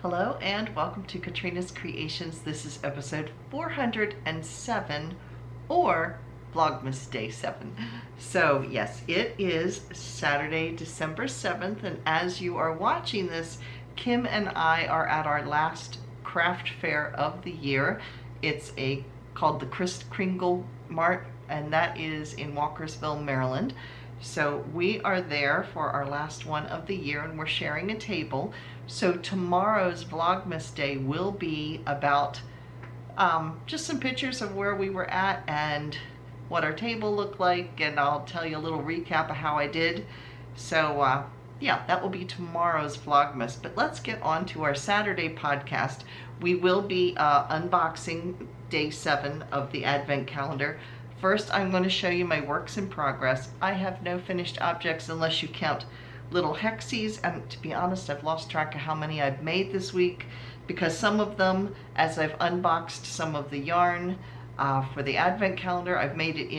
Hello and welcome to Katrina's Creations. This is episode 407 or Vlogmas Day 7. So yes, it is Saturday, December 7th, and as you are watching this, Kim and I are at our last craft fair of the year. It's called the Kringle Mart, and that is in Walkersville, Maryland. So we are there for our last one of the year and we're sharing a table. So tomorrow's Vlogmas Day will be about just some pictures of where we were at and what our table looked like, and I'll tell you a little recap of how I did. So yeah, that will be tomorrow's Vlogmas. But let's get on to our Saturday podcast. We will be unboxing day 7 of the Advent calendar. First, I'm going to show you my works in progress. I have no finished objects unless you count little hexies, and to be honest, I've lost track of how many I've made this week, because some of them, as I've unboxed some of the yarn for the Advent calendar, I've made it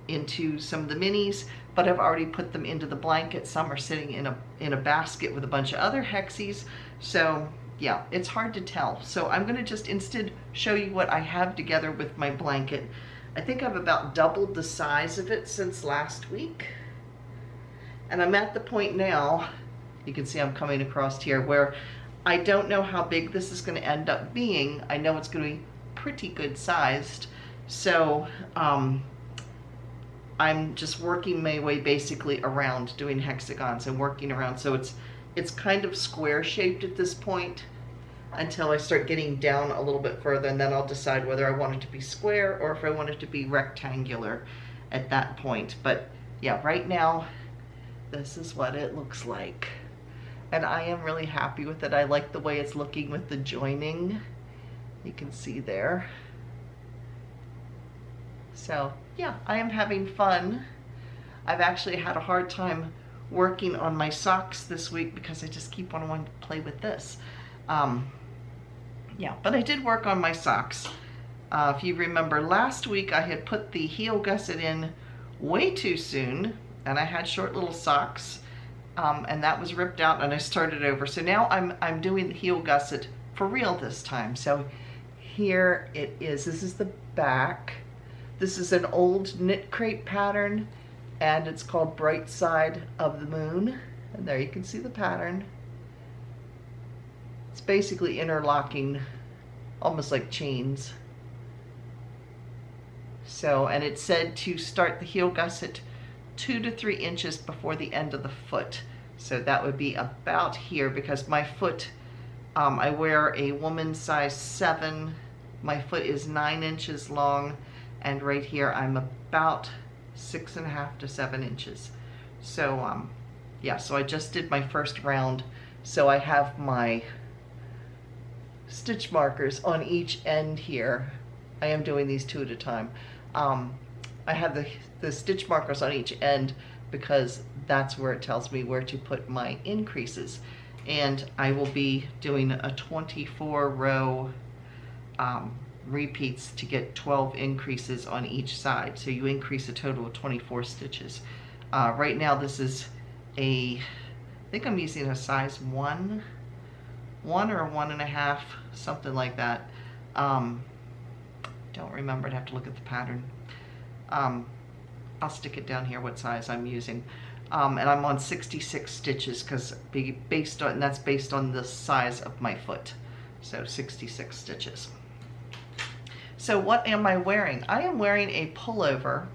into some of the minis, but I've already put them into the blanket. Some are sitting in a basket with a bunch of other hexies. So yeah, it's hard to tell. So I'm going to just instead show you what I have together with my blanket. I think I've about doubled the size of it since last week. And I'm at the point now, you can see I'm coming across here, where I don't know how big this is going to end up being. I know it's going to be pretty good sized. So I'm just working my way basically around doing hexagons and working around. So it's kind of square shaped at this point until I start getting down a little bit further, and then I'll decide whether I want it to be square or if I want it to be rectangular at that point. But yeah, right now this is what it looks like, and I am really happy with it. I like the way it's looking with the joining, you can see there. So yeah, I am having fun. I've actually had a hard time working on my socks this week because I just keep on wanting to play with this. Yeah, but I did work on my socks. If you remember last week, I had put the heel gusset in way too soon, and I had short little socks, and that was ripped out, and I started over. So now I'm doing the heel gusset for real this time. So here it is. This is the back. This is an old knit crate pattern, and it's called Bright Side of the Moon. And there you can see the pattern. It's basically interlocking, almost like chains. So, and it said to start the heel gusset 2 to 3 inches before the end of the foot. So that would be about here, because my foot, I wear a woman's size 7. My foot is 9 inches long, and right here I'm about 6.5 to 7 inches. So yeah, so I just did my first round. So I have my stitch markers on each end here. I am doing these 2 at a time. I have the stitch markers on each end because that's where it tells me where to put my increases. And I will be doing a 24 row repeats to get 12 increases on each side. So you increase a total of 24 stitches. Right now this is I think I'm using a size 1 or a 1.5, something like that. Don't remember, I'd have to look at the pattern. I'll stick it down here what size I'm using. And I'm on 66 stitches because that's based on the size of my foot. So 66 stitches. So what am I wearing? I am wearing a pullover.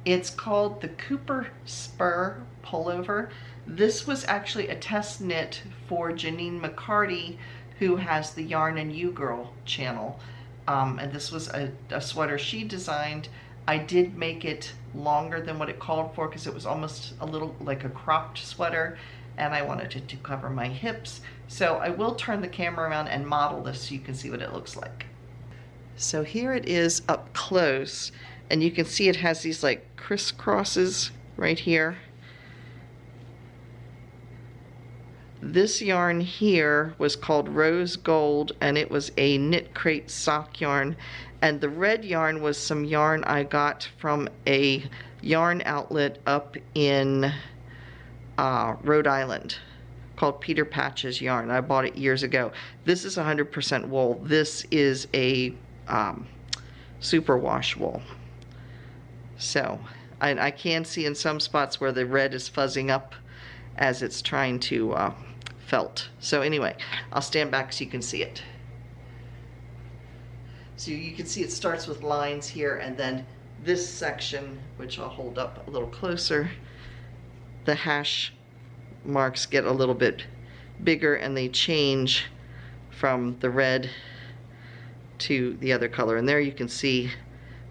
It's called the Cooper Spur pullover. This was actually a test knit for Janine McCarty, who has the Yarn and You Girl channel. And this was a sweater she designed. I did make it longer than what it called for because it was almost a little like a cropped sweater, and I wanted it to cover my hips. So I will turn the camera around and model this so you can see what it looks like. So here it is up close, and you can see it has these like crisscrosses right here. This yarn here was called Rose Gold, and it was a knit crate sock yarn. And the red yarn was some yarn I got from a yarn outlet up in Rhode Island called Peter Patch's yarn. I bought it years ago. This is 100% wool. This is a superwash wool. So I can see in some spots where the red is fuzzing up as it's trying to felt. So anyway, I'll stand back so you can see it. So you can see it starts with lines here, and then this section, which I'll hold up a little closer, the hash marks get a little bit bigger and they change from the red to the other color. And there you can see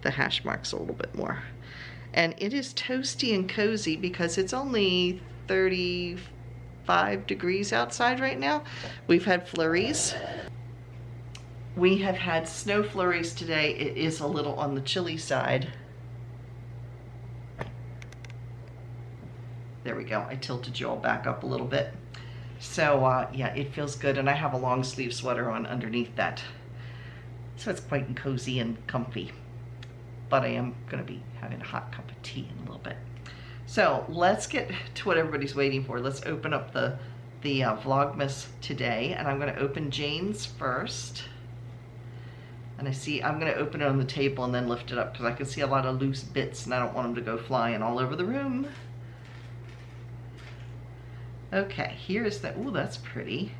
the hash marks a little bit more. And it is toasty and cozy because it's only 35 degrees outside right now. We've had flurries. We have had snow flurries today. It is a little on the chilly side. There we go. I tilted you all back up a little bit. So yeah, it feels good, and I have a long sleeve sweater on underneath that. So it's quite cozy and comfy. But I am going to be having a hot cup of tea in a little bit. So let's get to what everybody's waiting for. Let's open up the Vlogmas today, and I'm going to open Jane's first. And I see I'm going to open it on the table and then lift it up because I can see a lot of loose bits and I don't want them to go flying all over the room. Okay, here's the, ooh, that's pretty.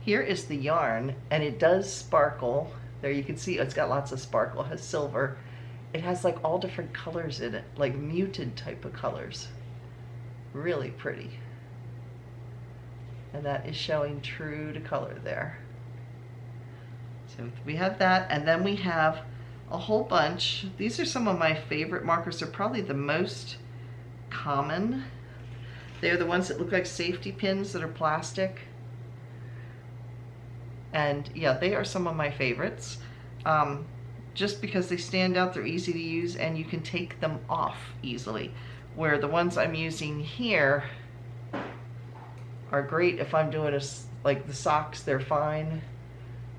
Here is the yarn, and it does sparkle. There you can see it's got lots of sparkle. It has silver. It has like all different colors in it, like muted type of colors. Really pretty. And that is showing true to color there. So we have that, and then we have a whole bunch. These are some of my favorite markers. They're probably the most common. They're the ones that look like safety pins that are plastic. And yeah, they are some of my favorites. Just because they stand out, they're easy to use, and you can take them off easily. Where the ones I'm using here are great if I'm doing like the socks, they're fine.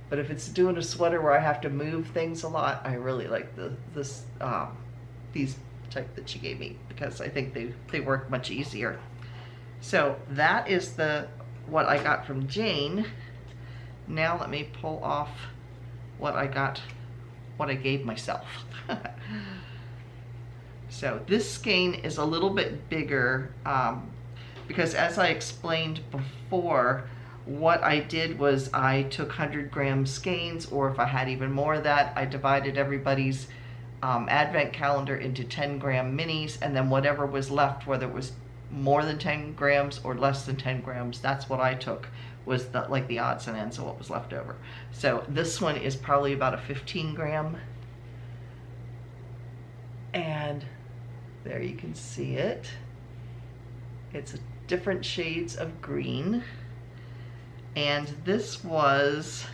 But if it's doing a sweater where I have to move things a lot, I really like these type that she gave me because I think they work much easier. So that is what I got from Jane. Now let me pull off what I gave myself. So this skein is a little bit bigger because, as I explained before, what I did was I took 100-gram skeins, or if I had even more of that, I divided everybody's advent calendar into 10-gram minis, and then whatever was left, whether it was more than 10 grams or less than 10 grams, that's what I took, was like the odds and ends of what was left over. So this one is probably about a 15-gram. And there you can see it. It's different shades of green. And this was,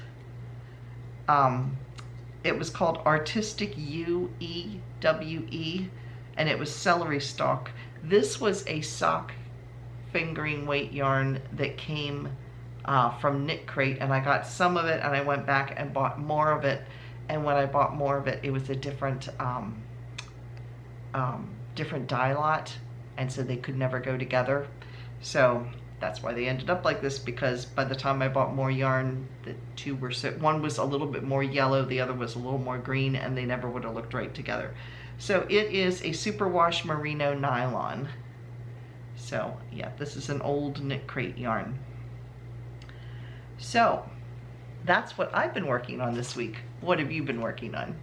it was called Artistic UEWE, and it was celery stalk. This was a sock fingering weight yarn that came from Knit Crate, and I got some of it, and I went back and bought more of it. And when I bought more of it, it was a different different dye lot, and so they could never go together. So that's why they ended up like this, because by the time I bought more yarn, the two were one was a little bit more yellow, the other was a little more green, and they never would have looked right together. So it is a superwash merino nylon. So yeah, this is an old Knit Crate yarn. So that's what I've been working on this week. What have you been working on?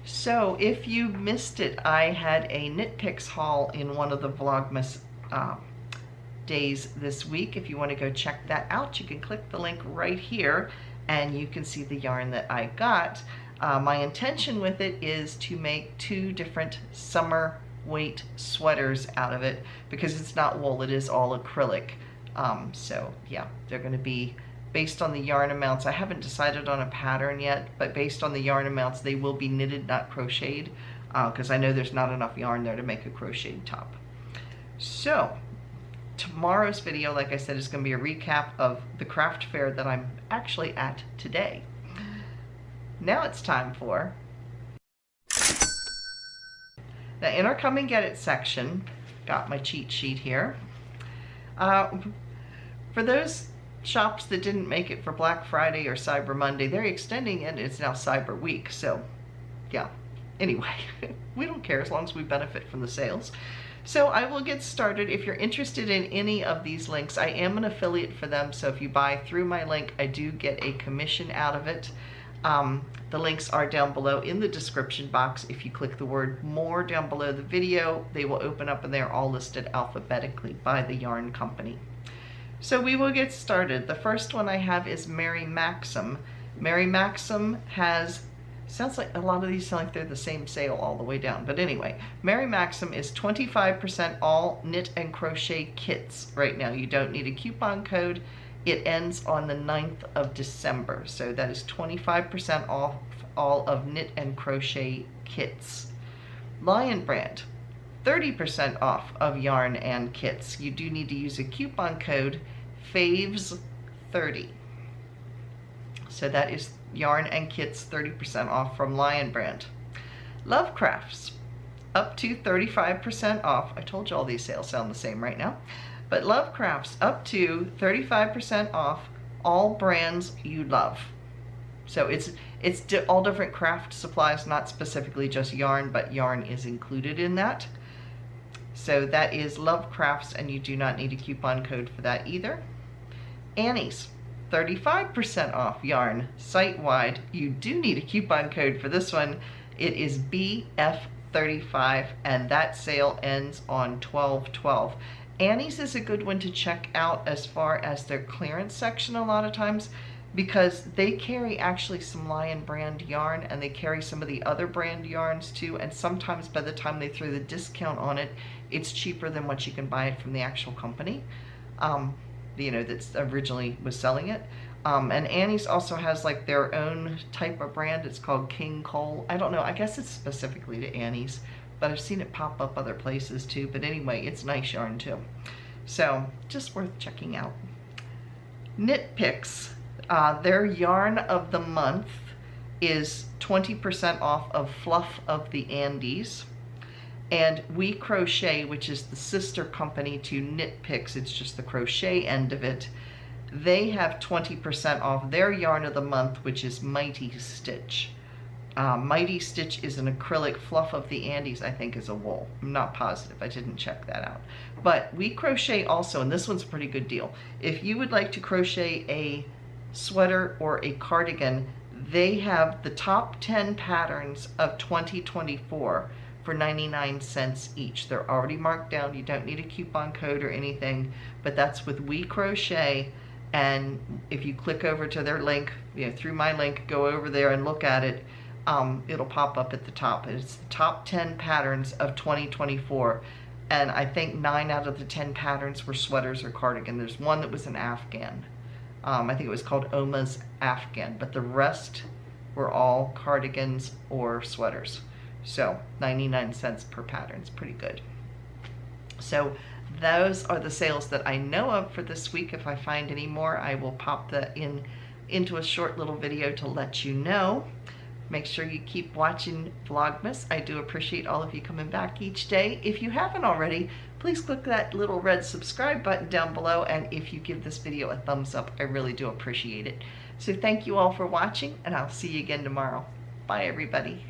So if you missed it, I had a knit picks haul in one of the Vlogmas days this week. If you want to go check that out, you can click the link right here and you can see the yarn that I got. My intention with it is to make 2 different summer weight sweaters out of it, because it's not wool, it is all acrylic. So yeah, they're going to be based on the yarn amounts. I haven't decided on a pattern yet, but based on the yarn amounts, they will be knitted, not crocheted, because I know there's not enough yarn there to make a crocheted top. So tomorrow's video, like I said, is going to be a recap of the craft fair that I'm actually at today. Now it's time for... Now in our Come and Get It section, got my cheat sheet here. For those shops that didn't make it for Black Friday or Cyber Monday, they're extending it. It's now Cyber Week, so yeah. Anyway, we don't care as long as we benefit from the sales. So I will get started. If you're interested in any of these links, I am an affiliate for them, so if you buy through my link, I do get a commission out of it. The links are down below in the description box. If you click the word more down below the video, they will open up and they're all listed alphabetically by the yarn company. So we will get started. The first one I have is Mary Maxim. Mary Maxim has, sounds like a lot of these sound like they're the same sale all the way down. But anyway, Mary Maxim is 25% all knit and crochet kits right now. You don't need a coupon code. It ends on the 9th of December. So that is 25% off all of knit and crochet kits. Lion Brand, 30% off of yarn and kits. You do need to use a coupon code FAVES30. So that is yarn and kits 30% off from Lion Brand. Lovecrafts, up to 35% off. I told you all these sales sound the same right now. But Lovecrafts, up to 35% off all brands you love. So it's all different craft supplies, not specifically just yarn, but yarn is included in that. So that is Lovecrafts, and you do not need a coupon code for that either. Annie's, 35% off yarn site-wide. You do need a coupon code for this one. It is BF35, and that sale ends on 12/12. Annie's is a good one to check out as far as their clearance section a lot of times, because they carry actually some Lion Brand yarn, and they carry some of the other brand yarns too, and sometimes by the time they throw the discount on it, it's cheaper than what you can buy it from the actual company, you know, that's originally was selling it. And Annie's also has like their own type of brand. It's called King Cole. I don't know, I guess it's specifically to Annie's, but I've seen it pop up other places too. But anyway, it's nice yarn too. So just worth checking out. Knit Picks, their yarn of the month is 20% off of Fluff of the Andes. And We Crochet, which is the sister company to Knit Picks, it's just the crochet end of it, they have 20% off their yarn of the month, which is Mighty Stitch. Mighty Stitch is an acrylic. Fluff of the Andes, I think, is a wool. I'm not positive. I didn't check that out. But We Crochet also, and this one's a pretty good deal. If you would like to crochet a sweater or a cardigan, they have the top 10 patterns of 2024 for 99 cents each. They're already marked down. You don't need a coupon code or anything, but that's with We Crochet. And if you click over to their link, you know, through my link, go over there and look at it. It'll pop up at the top. It's the top 10 patterns of 2024. And I think 9 out of the 10 patterns were sweaters or cardigan. There's one that was an Afghan. I think it was called Oma's Afghan, but the rest were all cardigans or sweaters. So 99 cents per pattern is pretty good. So those are the sales that I know of for this week. If I find any more, I will pop that into a short little video to let you know. Make sure you keep watching Vlogmas. I do appreciate all of you coming back each day. If you haven't already, please click that little red subscribe button down below, and if you give this video a thumbs up, I really do appreciate it. So thank you all for watching, and I'll see you again tomorrow. Bye, everybody.